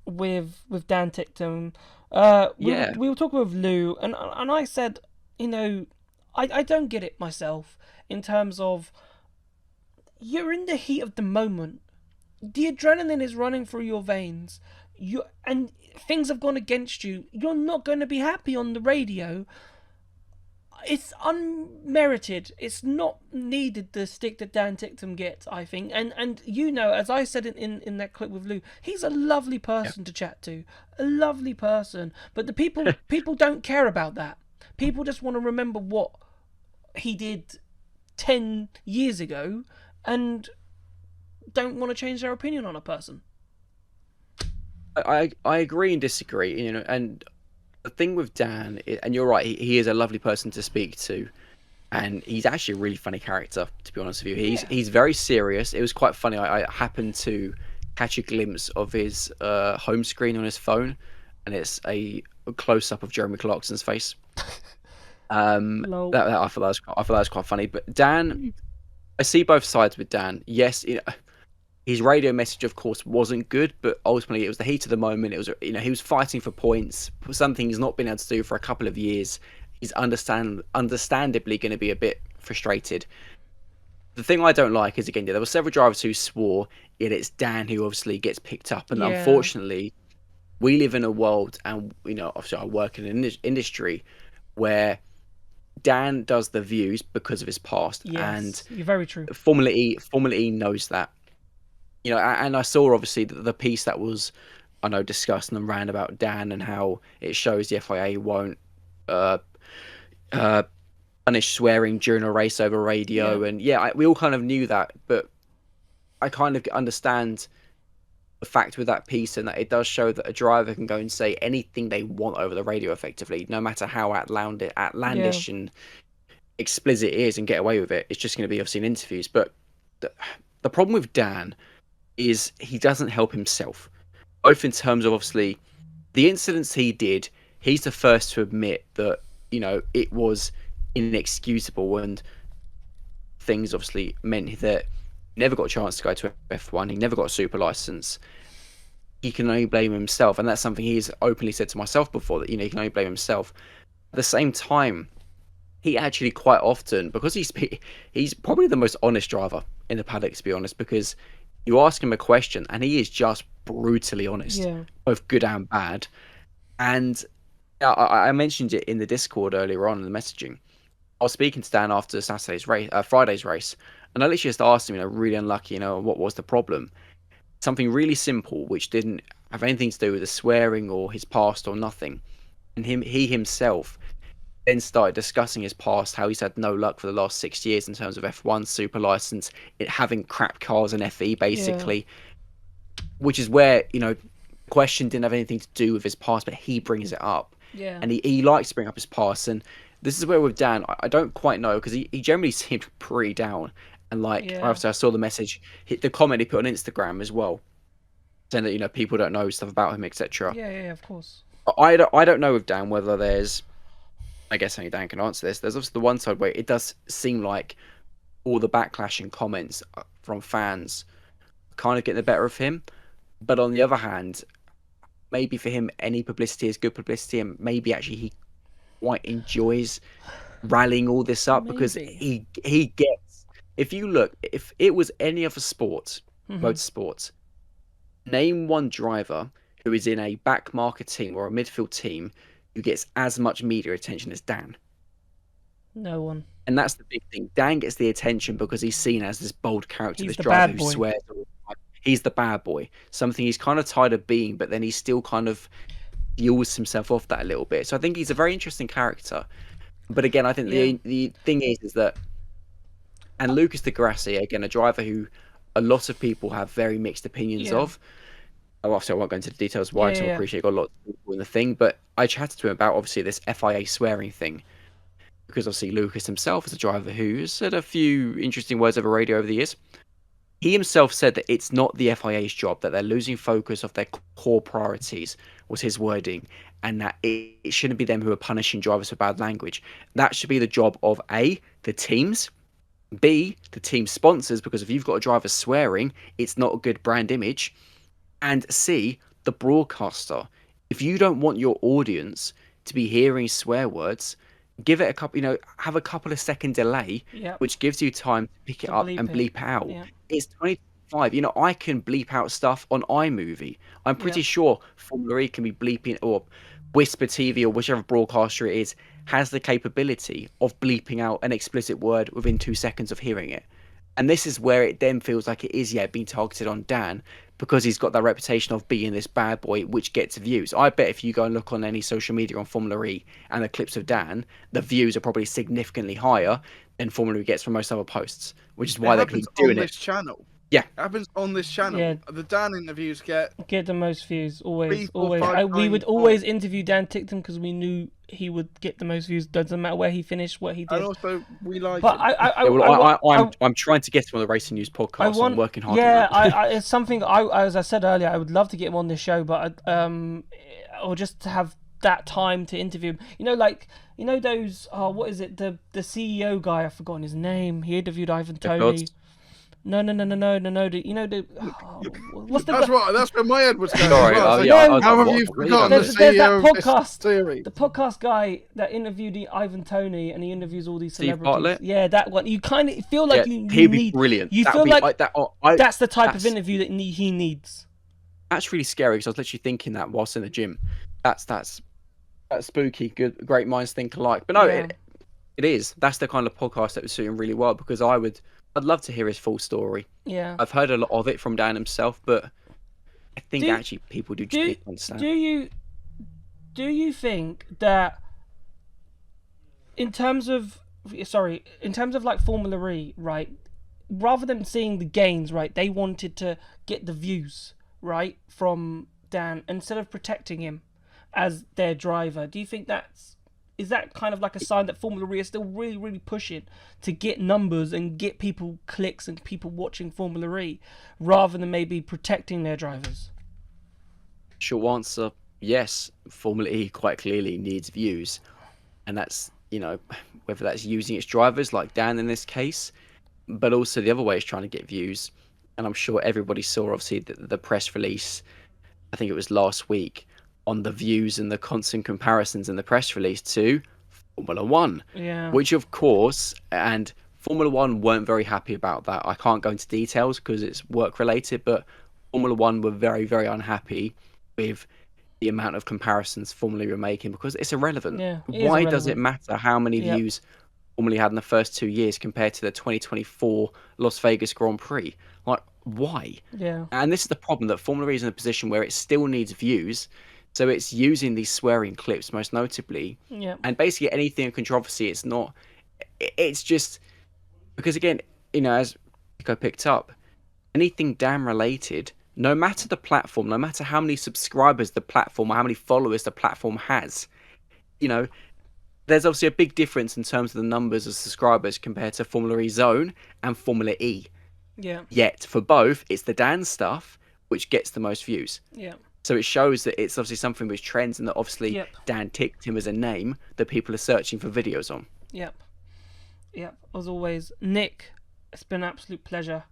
with Dan Ticktum. Yeah, We were talking with Lou, and I said, I don't get it myself in terms of you're in the heat of the moment. The adrenaline is running through your veins. And things have gone against you. You're not going to be happy on the radio. It's unmerited. It's not needed the stick that Dan Ticktum gets, I think. And as I said in that clip with Lou, he's a lovely yeah. person to chat to, a lovely person. But the people don't care about that. People just want to remember what he did 10 years ago, and don't want to change their opinion on a person. I agree and disagree, and the thing with Dan, and you're right, he is a lovely person to speak to, and he's actually a really funny character, to be honest with you. He's Yeah. he's very serious. It was quite funny. I happened to catch a glimpse of his home screen on his phone, and it's a close up of Jeremy Clarkson's face. Lol. That I thought that was quite funny. But Dan, I see both sides with Dan. Yes, his radio message, of course, wasn't good, but ultimately it was the heat of the moment. It was, he was fighting for points, something he's not been able to do for a couple of years. He's understandably going to be a bit frustrated. The thing I don't like is, again, there were several drivers who swore, yet it's Dan who obviously gets picked up. And Yeah. unfortunately, we live in a world, and obviously I work in an industry where Dan does the views because of his past, and Yes. You're very true. Formula E knows that. And I saw obviously the piece that was, I know, discussed and ran about Dan and how it shows the FIA won't uh, uh, punish swearing during a race over Yeah. radio. And yeah, we all kind of knew that, but I kind of understand the fact with that piece, and that it does show that a driver can go and say anything they want over the radio effectively, no matter how Yeah. outlandish and explicit it is, and get away with it. It's just going to be obviously in interviews. But the, the problem with Dan is he doesn't help himself, both in terms of obviously the incidents he did. He's the first to admit that it was inexcusable, and things obviously meant that he never got a chance to go to F1. He never got a super license. He can only blame himself, and that's something he's openly said to myself before, that he can only blame himself. At the same time, he actually quite often, because he's probably the most honest driver in the paddock, to be honest, because you ask him a question and he is just brutally honest, Yeah. both good and bad. And I mentioned it in the Discord earlier on in the messaging. I was speaking to Dan after Friday's race, and I literally just asked him, really unlucky, what was the problem? Something really simple, which didn't have anything to do with the swearing or his past or nothing. And he himself then started discussing his past, how he's had no luck for the last 6 years in terms of F1 super license, it having crap cars and FE Yeah. basically, which is where question didn't have anything to do with his past, but he brings it up, Yeah. and he likes to bring up his past. And this is where with Dan, I don't quite know, because he generally seemed pretty down, and like Yeah. after I saw the message, the comment he put on Instagram as well, saying that people don't know stuff about him, etc. Yeah. Yeah. Of course. I don't know with Dan whether there's, I guess only Dan can answer this. There's also the one side where it does seem like all the backlash and comments from fans kind of get the better of him. But on the other hand, maybe for him, any publicity is good publicity, and maybe actually he quite enjoys rallying all this up, because Maybe. he gets. If you look, if it was any other sport, Hmm. motorsports, name one driver who is in a back market team or a midfield team who gets as much media attention as Dan. No one. And that's the big thing. Dan gets the attention because he's seen as this bold character, He's this the driver bad who boy. swears all the time. He's the bad boy. Something he's kind of tired of being, but then he still kind of fuels himself off that a little bit. So I think he's a very interesting character. But again, I think Yeah. the thing is that, and Lucas Di Grassi, again, a driver who a lot of people have very mixed opinions Yeah. of. Obviously, I won't go into the details why, Yeah. because I Yeah. appreciate got a lot of people in the thing. But I chatted to him about obviously this FIA swearing thing, because obviously Lucas himself is a driver who's said a few interesting words over radio over the years. He himself said that it's not the FIA's job, that they're losing focus of their core priorities, was his wording, and that it shouldn't be them who are punishing drivers for bad language. That should be the job of A, the teams, B, the team sponsors, because if you've got a driver swearing, it's not a good brand image, and C, the broadcaster. If you don't want your audience to be hearing swear words, give it a couple, have a couple of second delay, Yep. which gives you time to pick it To up bleep and it. bleep out. Yeah. It's 25. I can bleep out stuff on iMovie. I'm pretty Yep. sure Formula E can be bleeping, or Whisper TV or whichever broadcaster it is has the capability of bleeping out an explicit word within 2 seconds of hearing it. And this is where it then feels like it is, being targeted on Dan, because he's got that reputation of being this bad boy which gets views. I bet if you go and look on any social media on Formula E and the clips of Dan, the views are probably significantly higher than Formula E gets from most other posts, which is why they keep doing on it. this channel. Yeah. It happens on this channel. Yeah. The Dan interviews get the most views always. 3, 4, 5 We would times always interview Dan Ticktum because we knew he would get the most views. Doesn't matter where he finished, what he did. and also we like But him. I'm trying to get him on the Racing News podcast. I'm working hard. Yeah, on that. it's something. As I said earlier, I would love to get him on this show, but or just to have that time to interview him. Those. What is it? The CEO guy. I've forgotten his name. He interviewed Ivan Toney. No. What's the? That's where my head was going. Sorry, how have you forgotten the There's CEO that of this podcast. series? The podcast guy that interviewed Ivan Toney, and he interviews all these Steve celebrities. Bartlett? Yeah, that one. You kind of feel like you he'd be need. brilliant. You That'd feel be like that. that's the type of interview that he needs. That's really scary because I was literally thinking that whilst in the gym. That's spooky. Good, great minds think alike. But no, Yeah. it is. That's the kind of podcast that would suit him really well because I'd love to hear his full story. Yeah. I've heard a lot of it from Dan himself, but I think actually people do just need to understand. Do you think that in terms of like Formula E, right? Rather than seeing the gains, right, they wanted to get the views, right, from Dan instead of protecting him as their driver. Do you think is that kind of like a sign that Formula E is still really, really pushing to get numbers and get people clicks and people watching Formula E rather than maybe protecting their drivers? Short answer, yes. Formula E quite clearly needs views. And that's, whether that's using its drivers like Dan in this case, but also the other way is trying to get views. And I'm sure everybody saw, obviously, the press release, I think it was last week, on the views and the constant comparisons in the press release to Formula One. Yeah. Which, of course, and Formula One weren't very happy about that. I can't go into details because it's work related, but Formula One were very, very unhappy with the amount of comparisons Formula E were making because it's irrelevant. Yeah, Why does it matter how many views Formula E had in the first 2 years compared to the 2024 Las Vegas Grand Prix? Like, why? Yeah. And this is the problem, that Formula E is in a position where it still needs views. So it's using these swearing clips most notably. Yeah. And basically anything in controversy, it's just because, again, as Pico picked up, anything Dan related, no matter the platform, no matter how many subscribers the platform or how many followers the platform has, there's obviously a big difference in terms of the numbers of subscribers compared to Formula E Zone and Formula E. Yeah. Yet for both, it's the Dan stuff which gets the most views. Yeah. So it shows that it's obviously something which trends and that obviously Dan Ticktum as a name that people are searching for videos on. Yep. As always, Nick, it's been an absolute pleasure